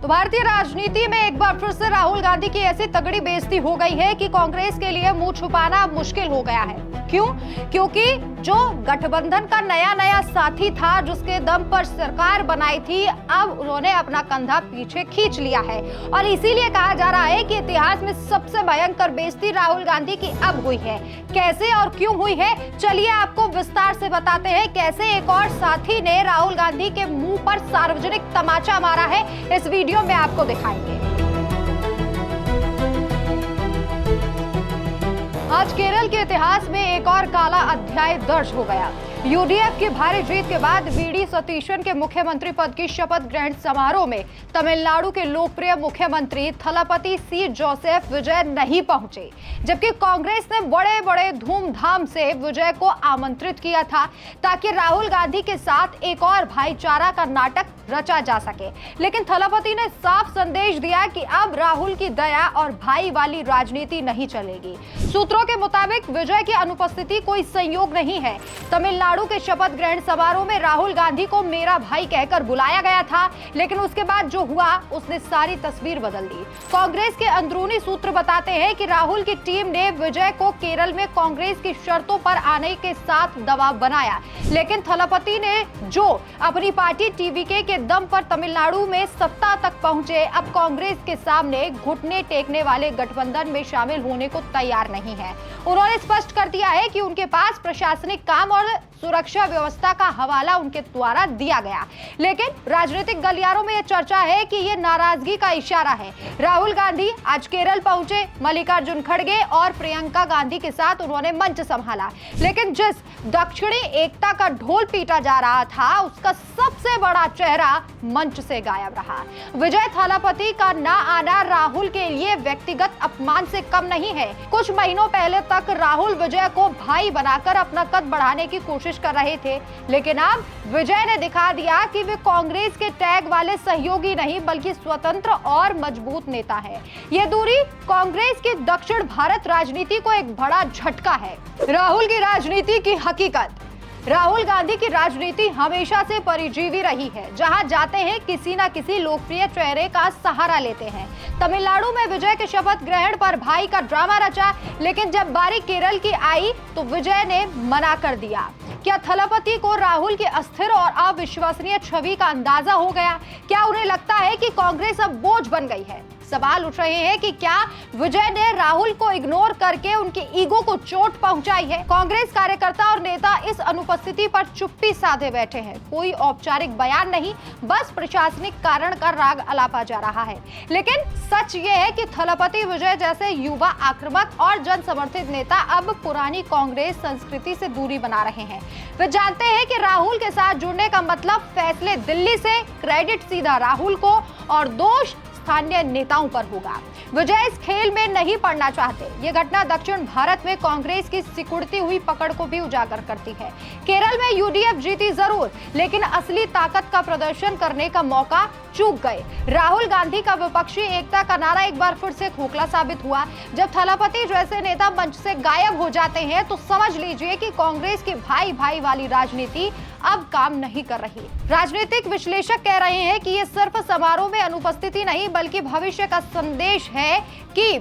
तो भारतीय राजनीति में एक बार फिर से राहुल गांधी की ऐसी तगड़ी बेइज्जती हो गई है कि कांग्रेस के लिए मुंह छुपाना अब मुश्किल हो गया है। क्यों? क्योंकि जो गठबंधन का नया साथी था, जिसके दम पर सरकार बनाई थी, अब उन्होंने अपना कंधा पीछे खींच लिया है और इसीलिए कहा जा रहा है कि इतिहास में सबसे भयंकर बेइज्जती राहुल गांधी की अब हुई है। कैसे और क्यों हुई है, चलिए आपको विस्तार से बताते हैं कैसे एक और साथी ने राहुल गांधी के मुंह पर सार्वजनिक तमाचा मारा है। इस वीडियो में आपको दिखाएंगे। आज केरल के इतिहास में एक और काला अध्याय दर्ज हो गया। यूडीएफ की भारी जीत के बाद वीडी सतीशन के मुख्यमंत्री पद की शपथ ग्रहण समारोह में तमिलनाडु के लोकप्रिय मुख्यमंत्री थलापति सी जोसेफ विजय नहीं पहुंचे, जबकि कांग्रेस ने बड़े धूमधाम से विजय को आमंत्रित किया था ताकि राहुल गांधी के साथ एक और भाईचारा का नाटक रचा जा सके। लेकिन थलापति ने साफ संदेश दिया कि अब राहुल की दया और भाई वाली राजनीति नहीं चलेगी। सूत्रों के मुताबिक विजय की अनुपस्थिति कोई संयोग नहीं है। तमिलनाडु के शपथ ग्रहण समारोह में राहुल गांधी को मेरा भाई कहकर बुलाया गया था, लेकिन उसके बाद जो हुआ उसने सारी तस्वीर बदल दी। कांग्रेस के अंदरूनी सूत्र बताते हैं कि राहुल की टीम ने विजय को केरल में कांग्रेस की शर्तों पर आने के साथ दबाव बनाया, लेकिन थलापति ने जो अपनी पार्टी टीवीके के दम पर तमिलनाडु में सत्ता तक पहुंचे, अब कांग्रेस के सामने घुटने टेकने वाले गठबंधन में शामिल होने को तैयार नहीं है। उन्होंने स्पष्ट कर दिया है कि उनके पास प्रशासनिक काम और सुरक्षा व्यवस्था का हवाला उनके द्वारा दिया गया। लेकिन राजनीतिक गलियारों में यह चर्चा है कि यह नाराजगी का इशारा है। राहुल गांधी आज केरल पहुंचे, मल्लिकार्जुन खड़गे और प्रियंका गांधी के साथ उन्होंने मंच संभाला, लेकिन जिस दक्षिणी एकता का ढोल पीटा जा रहा था, उसका सबसे बड़ा चेहरा मंच से गायब रहा। विजय थालापति का ना आना राहुल के लिए व्यक्तिगत अपमान से कम नहीं है। कुछ महीनों पहले तक राहुल विजय को भाई बनाकर अपना कद बढ़ाने की कोशिश कर रहे थे, लेकिन अब विजय ने दिखा दिया कि वे कांग्रेस के टैग वाले सहयोगी नहीं बल्कि स्वतंत्र और मजबूत नेता है। यह दूरी कांग्रेस की दक्षिण भारत राजनीति को एक बड़ा झटका है। राहुल की राजनीति की हकीकत। राहुल गांधी की राजनीति हमेशा से परिजीवी रही है। जहां जाते हैं किसी न किसी लोकप्रिय चेहरे का सहारा लेते हैं। तमिलनाडु में विजय के शपथ ग्रहण पर भाई का ड्रामा रचा, लेकिन जब बारी केरल की आई तो विजय ने मना कर दिया। क्या थलापति को राहुल की अस्थिर और अविश्वसनीय छवि का अंदाजा हो गया? क्या उन्हें लगता है कि कांग्रेस अब बोझ बन गई है? सवाल उठ रहे हैं कि क्या विजय ने राहुल को इग्नोर करके उनके ईगो को चोट पहुंचाई है? कांग्रेस कार्यकर्ता और नेता इस अनुपस्थिति पर चुप्पी साधे बैठे हैं। कोई औपचारिक बयान नहीं, बस प्रशासनिक कारण का राग अलापा जा रहा है। लेकिन सच ये है कि थलापति विजय जैसे युवा आक्रामक और जन समर्थित नेता अब पुरानी कांग्रेस संस्कृति से दूरी बना रहे हैं। वे जानते हैं कि राहुल के साथ जुड़ने का मतलब फैसले दिल्ली से, क्रेडिट सीधा राहुल को और दोष स्थानीय नेताओं पर होगा। विजय इस खेल में नहीं पड़ना चाहते। ये घटना दक्षिण भारत में कांग्रेस की सिकुड़ती हुई पकड़ को भी उजागर करती है। केरल में यूडीएफ जीती जरूर, लेकिन असली ताकत का प्रदर्शन करने का मौका चूक गए। राहुल गांधी का विपक्षी एकता का नारा एक बार फिर से खोखला साबित हुआ। जब थलापति जैसे नेता मंच से गायब हो जाते हैं तो समझ लीजिए कि कांग्रेस की भाई भाई वाली राजनीति अब काम नहीं कर रही। राजनीतिक विश्लेषक कह रहे हैं कि ये सिर्फ समारोह में अनुपस्थिति नहीं बल्कि भविष्य का संदेश है कि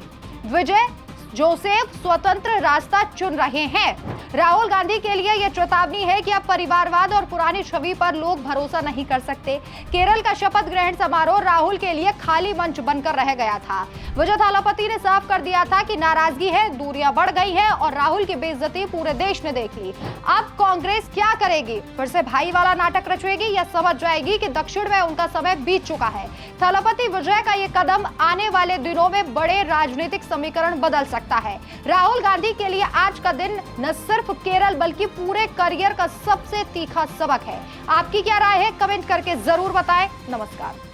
विजय जोसेफ स्वतंत्र रास्ता चुन रहे हैं। राहुल गांधी के लिए यह चेतावनी है कि अब परिवारवाद और पुरानी छवि पर लोग भरोसा नहीं कर सकते। केरल का शपथ ग्रहण समारोह राहुल के लिए खाली मंच बनकर रह गया था। विजय थालापति ने साफ कर दिया था कि नाराजगी है, दूरियां बढ़ गई है और राहुल की बेइज्जती पूरे देश ने देख ली। अब कांग्रेस क्या करेगी? फिर से भाई वाला नाटक रचेगी या समझ जाएगी कि दक्षिण में उनका समय बीत चुका है? थालापति विजय का यह कदम आने वाले दिनों में बड़े राजनीतिक समीकरण बदल सकता है। राहुल गांधी के लिए आज का दिन न सिर्फ केरल बल्कि पूरे करियर का सबसे तीखा सबक है। आपकी क्या राय है? कमेंट करके जरूर बताएं। नमस्कार।